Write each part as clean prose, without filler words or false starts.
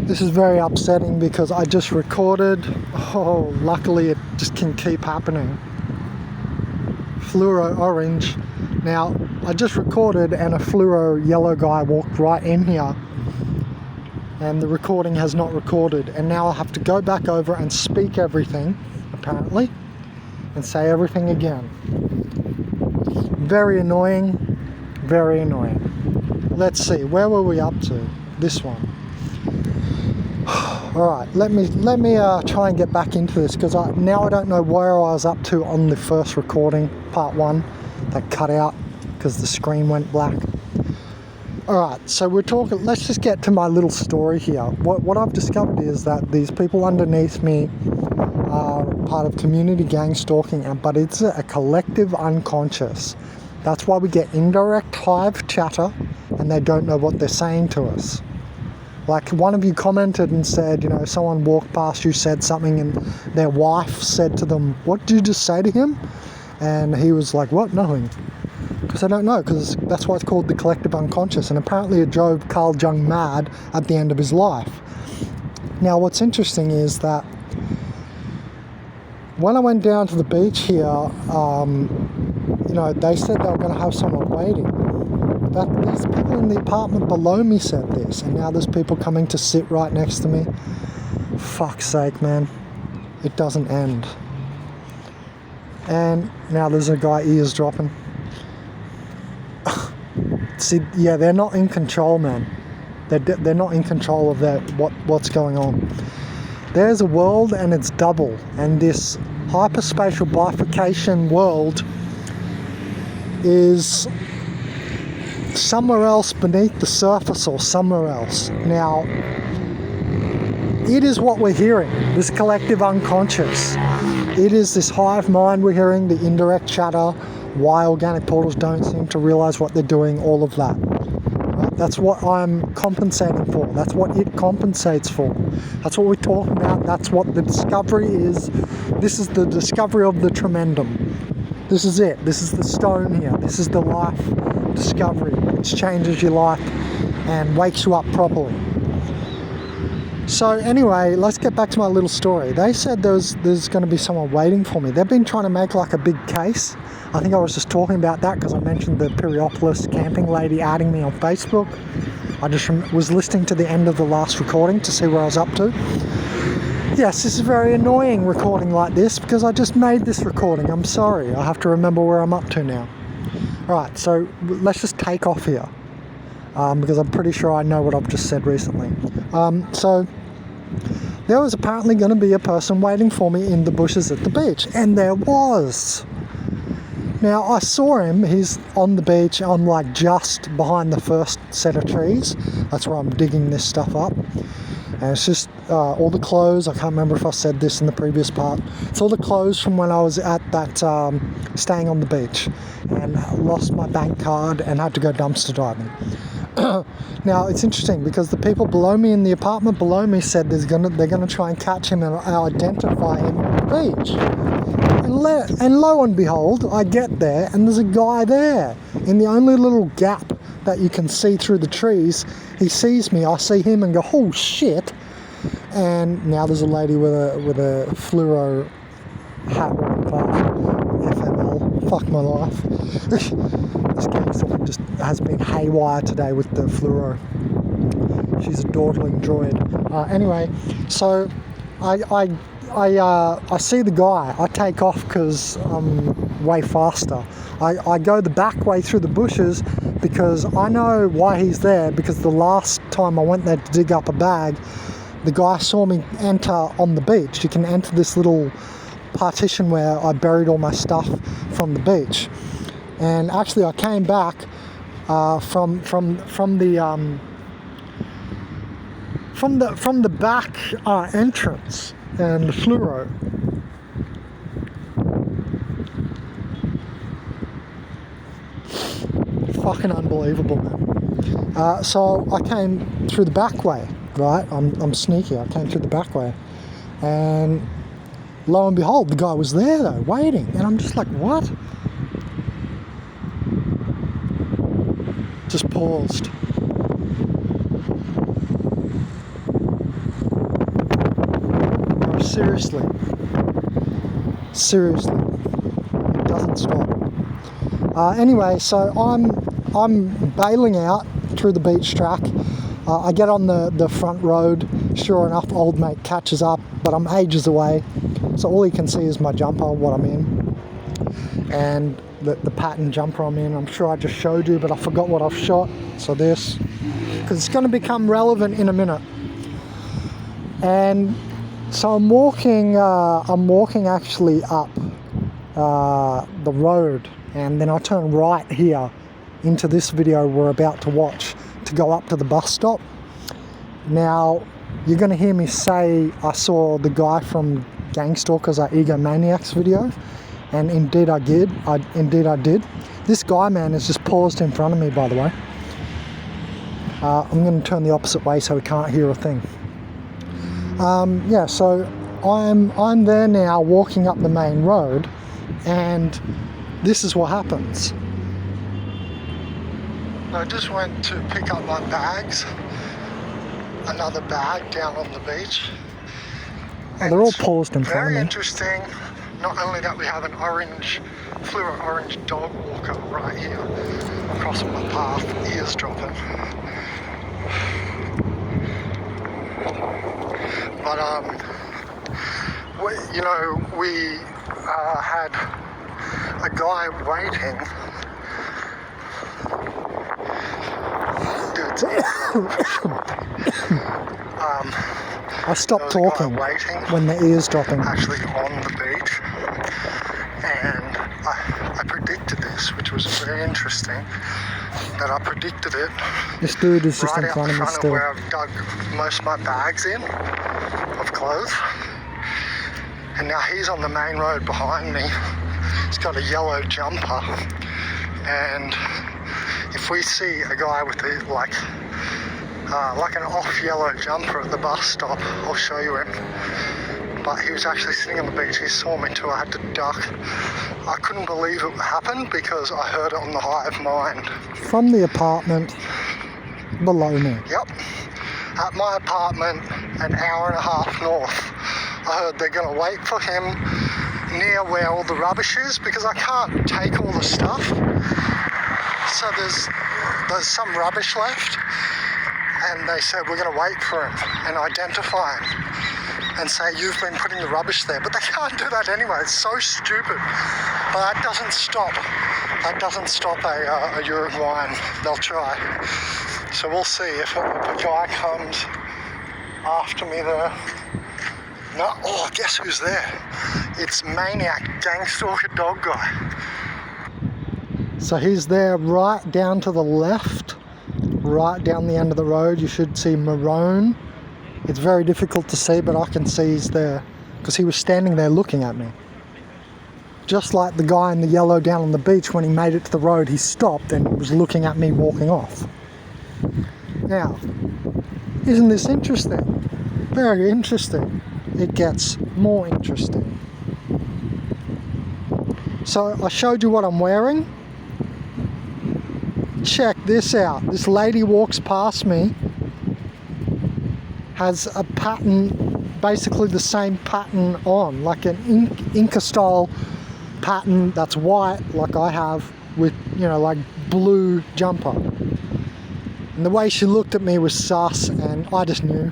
This is very upsetting because I just recorded. Oh, luckily it just can keep happening. Fluoro orange. Now, I just recorded and a fluoro yellow guy walked right in here. And the recording has not recorded. And now I have to go back over and speak everything, apparently. And say everything again. Very annoying. Very annoying. Let's see, where were we up to? This one. Alright, let me try and get back into this, because now I don't know where I was up to on the first recording, part 1, that cut out because the screen went black. Alright, so we're talking, let's just get to my little story here. What I've discovered is that these people underneath me are part of community gang stalking, but it's a collective unconscious. That's why we get indirect hive chatter and they don't know what they're saying to us. Like one of you commented and said, you know, someone walked past you, said something, and their wife said to them, "What did you just say to him?" And he was like, "What? Nothing." Because I don't know, because that's why it's called the collective unconscious. And apparently it drove Carl Jung mad at the end of his life. Now, what's interesting is that when I went down to the beach here, you know, they said they were going to have someone waiting. These people in the apartment below me said this, and now there's people coming to sit right next to me. Fuck's sake, man. It doesn't end. And now there's a guy eavesdropping. See, yeah, they're not in control, man. They're not in control of what's going on. There's a world and it's double, and this hyperspatial bifurcation world is somewhere else beneath the surface or somewhere else. Now, it is what we're hearing, this collective unconscious. It is this hive mind we're hearing, the indirect chatter, why organic portals don't seem to realize what they're doing, all of that. Right? That's what I'm compensating for. That's what it compensates for. That's what we're talking about. That's what the discovery is. This is the discovery of the tremendum. This is it. This is the stone here. This is the life discovery, which changes your life and wakes you up properly. So anyway, let's get back to my little story. They said there's going to be someone waiting for me. They've been trying to make like a big case. I think I was just talking about that because I mentioned the Periopolis camping lady adding me on Facebook. I just was listening to the end of the last recording to see where I was up to. Yes, this is very annoying recording like this because I just made this recording. I'm sorry. I have to remember where I'm up to now. Right, so let's just take off here because I'm pretty sure I know what I've just said recently. So there was apparently going to be a person waiting for me in the bushes at the beach, and there was. Now, I saw him. He's on the beach. I'm like just behind the first set of trees. That's where I'm digging this stuff up. And it's just all the clothes. I can't remember if I said this in the previous part. It's all the clothes from when I was at that staying on the beach and lost my bank card and had to go dumpster diving. Now, it's interesting because the people below me in the apartment below me said they're gonna try and catch him and identify him on the beach. And lo and behold, I get there and there's a guy there in the only little gap that you can see through the trees. He sees me, I see him and go, "Oh shit!" And now there's a lady with a fluoro hat on, FML. Fuck my life. This gangster just has been haywire today with the fluoro. She's a dawdling droid. Anyway, so I see the guy. I take off because I'm way faster. I go the back way through the bushes because I know why he's there, because the last time I went there to dig up a bag, the guy saw me enter on the beach. You can enter this little partition where I buried all my stuff from the beach. And actually I came back from the back entrance and the fluoro. Fucking unbelievable, man. So I came through the back way, right? I'm sneaky. I came through the back way, and lo and behold, the guy was there though, waiting, and I'm just like, what? Just paused. Seriously. Seriously. It doesn't stop. Anyway, so I'm bailing out through the beach track. I get on the front road. Sure enough, old mate catches up, but I'm ages away. So all he can see is my jumper, what I'm in. And the pattern jumper I'm in. I'm sure I just showed you, but I forgot what I've shot. So this, because it's going to become relevant in a minute. And so I'm walking actually up the road, and then I turn right here into this video we're about to watch to go up to the bus stop. Now, you're going to hear me say I saw the guy from Gangstalkers Are Egomaniacs video, and indeed I did. This guy, man, has just paused in front of me, by the way. I'm going to turn the opposite way so he can't hear a thing. Yeah, so I'm there now walking up the main road, and this is what happens. I just went to pick up my bags, another bag down on the beach. Oh, they're all paused in front of me. Very interesting, not only that we have an fluorescent orange dog walker right here across my path, ears dropping. But we had a guy waiting. I stopped talking when the ears dropping. Actually on the beach, and I predicted this, which was very interesting. That I predicted it. This dude is just right in front of me still. Where I've dug most of my bags in of clothes, and now he's on the main road behind me. He's got a yellow jumper, and if we see a guy with like an off yellow jumper at the bus stop, I'll show you him. But he was actually sitting on the beach. He saw me too. I had to duck. I couldn't believe it happened because I heard it on the hive mind. From the apartment below me. Yep. At my apartment, an hour and a half north. I heard they're going to wait for him near where all the rubbish is because I can't take all the stuff. So there's some rubbish left. And they said, we're going to wait for him and identify him and say, you've been putting the rubbish there. But they can't do that anyway. It's so stupid. But that doesn't stop. That doesn't stop a urine wine. They'll try. So we'll see if a guy comes after me there. No, oh, guess who's there? It's Maniac Gangstalker Dog Guy. So he's there right down to the left. Right down the end of the road, you should see maroon. It's very difficult to see, but I can see he's there because he was standing there looking at me. Just like the guy in the yellow down on the beach, when he made it to the road, he stopped and was looking at me walking off. Now, isn't this interesting? Very interesting. It gets more interesting. So I showed you what I'm wearing. Check this out. This lady walks past me, has a pattern, basically the same pattern on, like an Inca style pattern that's white, like I have, with, like blue jumper. And the way she looked at me was sus, and I just knew,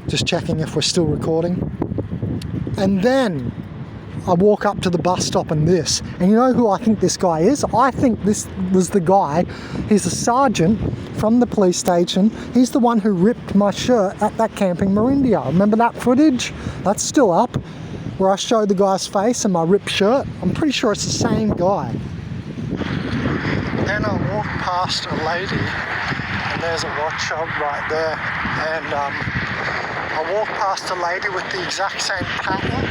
Just checking if we're still recording. And then I walk up to the bus stop and this. And you know who I think this guy is? I think this was the guy. He's a sergeant from the police station. He's the one who ripped my shirt at that camping Marindia. Remember that footage? That's still up, where I showed the guy's face and my ripped shirt. I'm pretty sure it's the same guy. Then I walk past a lady, and there's a watch shop right there. And I walk past a lady with the exact same pattern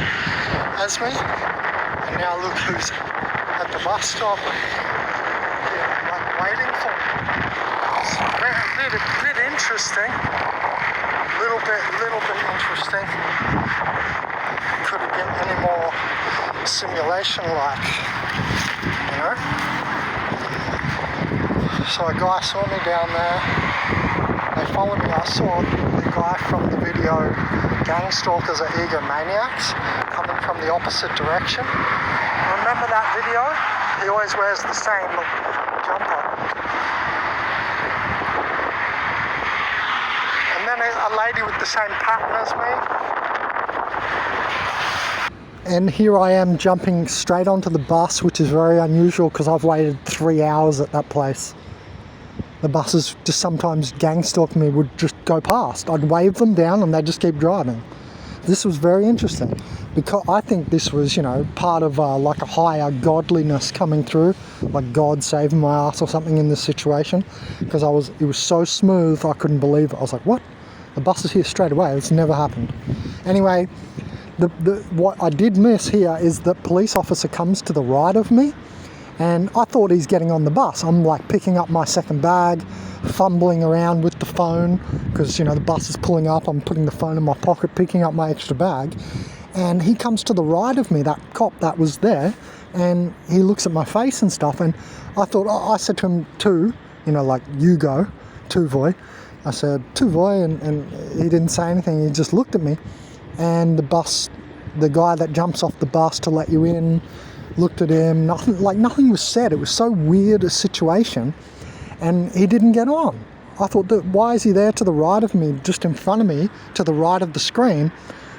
as me, and now look who's at the bus stop, waiting for me. It's a bit interesting, little bit interesting. Could it get any more simulation-like, So a guy saw me down there. They follow me, I saw the guy from the video Gang Stalkers are Egomaniacs coming from the opposite direction. Remember that video? He always wears the same jumper. And then a lady with the same pattern as me. And here I am jumping straight onto the bus, which is very unusual because I've waited 3 hours at that place. The buses just sometimes gang stalk me, would just go past. I'd wave them down and they'd just keep driving. This was very interesting because I think this was, you know, part of like a higher godliness coming through, like God saving my ass or something in this situation, because it was so smooth I couldn't believe it. I was like, what? The bus is here straight away. It's never happened. Anyway, what I did miss here is the police officer comes to the right of me. And I thought he's getting on the bus. I'm like picking up my second bag, fumbling around with the phone because, you know, the bus is pulling up. I'm putting the phone in my pocket, picking up my extra bag. And he comes to the right of me, that cop that was there, and he looks at my face and stuff. And I thought, I said to him, tu, you know, like, you go, tu voi. I said, tu voi, and he didn't say anything. He just looked at me. And the guy that jumps off the bus to let you in, looked at him, nothing was said. It was so weird a situation, and he didn't get on. I thought, why is he there to the right of me, just in front of me, to the right of the screen,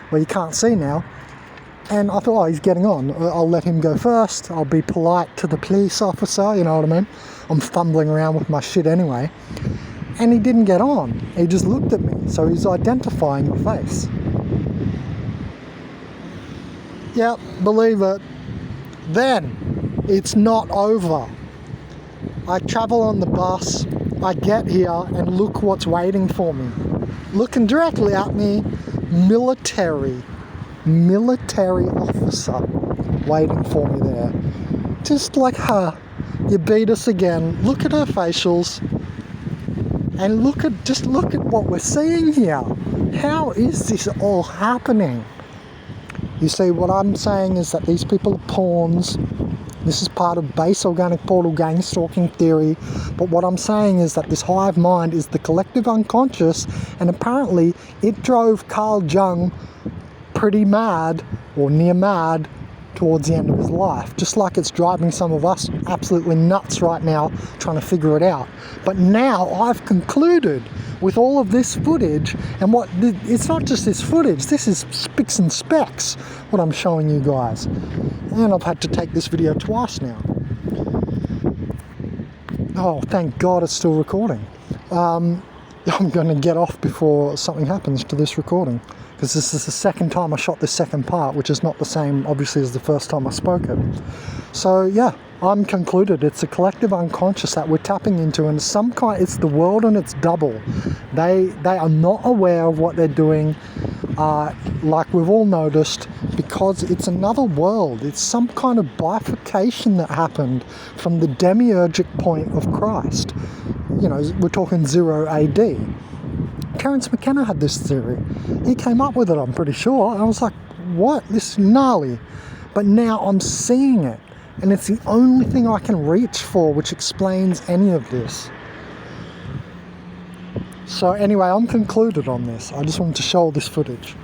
where you can't see now? And I thought, he's getting on. I'll let him go first. I'll be polite to the police officer, you know what I mean? I'm fumbling around with my shit anyway. And he didn't get on. He just looked at me. So he's identifying my face. Yep, believe it. Then, it's not over. I travel on the bus, I get here, and look what's waiting for me. Looking directly at me, military officer waiting for me there. Just like her, you beat us again. Look at her facials, and look at what we're seeing here. How is this all happening? You see, what I'm saying is that these people are pawns. This is part of base organic portal gang stalking theory. But what I'm saying is that this hive mind is the collective unconscious, and apparently it drove Carl Jung pretty mad, or near mad, towards the end of his life. Just like it's driving some of us absolutely nuts right now trying to figure it out. But now I've concluded with all of this footage, and it's not just this footage, this is spics and specks what I'm showing you guys. And I've had to take this video twice now. Oh, thank God it's still recording. I'm going to get off before something happens to this recording, because this is the second time I shot this second part, which is not the same, obviously, as the first time I spoke it. So, yeah, I'm concluded it's a collective unconscious that we're tapping into, and it's the world and it's double. They are not aware of what they're doing, like we've all noticed, because it's another world. It's some kind of bifurcation that happened from the demiurgic point of Christ. You know, we're talking 0 AD. Terence McKenna had this theory. He came up with it, I'm pretty sure. I was like, what? This is gnarly. But now I'm seeing it. And it's the only thing I can reach for which explains any of this. So anyway, I'm concluded on this. I just wanted to show all this footage.